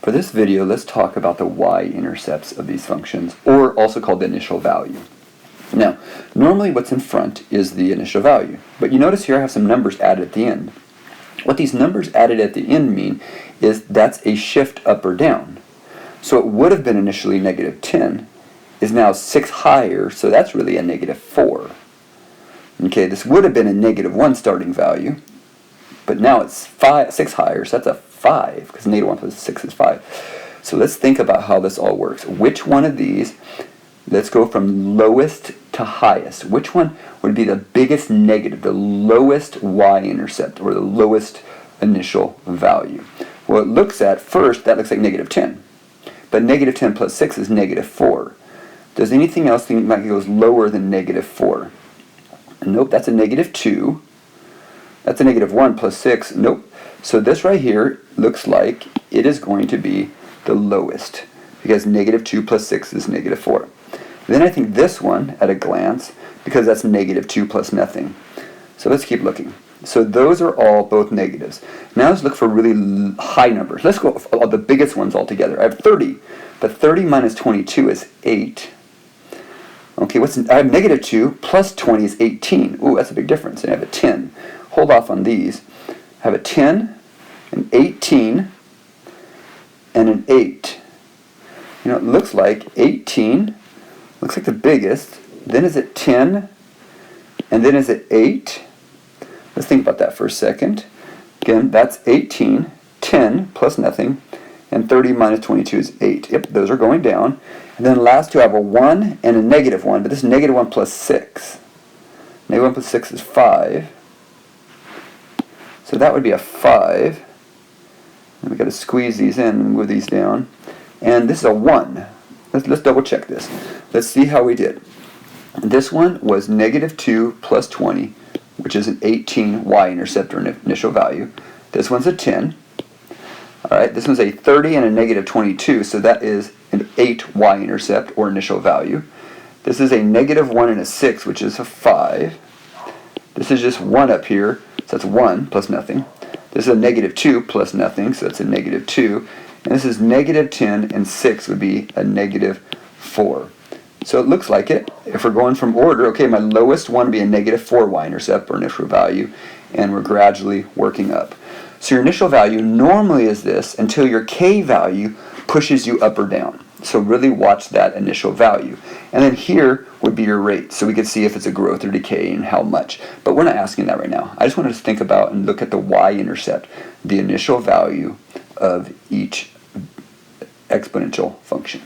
For this video, let's talk about the y-intercepts of these functions, or also called the initial value. Now, normally what's in front is the initial value, but you notice here I have some numbers added at the end. What these numbers added at the end mean is that's a shift up or down. So it would have been initially negative 10, is now 6 higher, so that's really a negative 4. Okay, this would have been a negative 1 starting value, but now it's 6 higher, so that's a 5, because negative 1 plus 6 is 5. So let's think about how this all works. Which one of these, let's go from lowest to highest. Which one would be the biggest negative, the lowest y-intercept, or the lowest initial value? Well, it looks at, first, that looks like negative 10. But negative 10 plus 6 is negative 4. Does anything else think like it goes lower than negative 4? Nope, that's a negative 2. That's a negative 1 plus 6. Nope. So this right here looks like it is going to be the lowest, because negative 2 plus 6 is negative 4. Then I think this one, at a glance, because that's negative 2 plus nothing. So let's keep looking. So those are all both negatives. Now let's look for really high numbers. Let's go for the biggest ones all together. I have 30, but 30 minus 22 is 8. Okay, I have negative 2 plus 20 is 18. Ooh, that's a big difference. And I have a 10. Hold off on these. I have a 10, an 18, and an 8. You know, it looks like 18, looks like the biggest. Then is it 10, and then is it 8? Let's think about that for a second. Again, that's 18, 10 plus nothing, and 30 minus 22 is 8. Yep, those are going down. And then the last two, I have a 1 and a negative 1, but this is negative 1 plus 6. Negative 1 plus 6 is 5. So that would be a 5. And we've got to squeeze these in and move these down. And this is a 1. Let's double check this. Let's see how we did. This one was negative 2 plus 20, which is an 18 y-intercept or initial value. This one's a 10. Alright, this one's a 30 and a negative 22, so that is an 8 y-intercept or initial value. This is a negative 1 and a 6, which is a 5. This is just 1 up here, so that's 1 plus nothing. This is a negative 2 plus nothing, so that's a negative 2. And this is negative 10, and 6 would be a negative 4. So it looks like it. If we're going from order, okay, my lowest one would be a negative 4 y-intercept or initial value, and we're gradually working up. So your initial value normally is this until your k value pushes you up or down. So really watch that initial value. And then here would be your rate. So we could see if it's a growth or decay and how much. But we're not asking that right now. I just wanted to think about and look at the y-intercept, the initial value of each exponential function.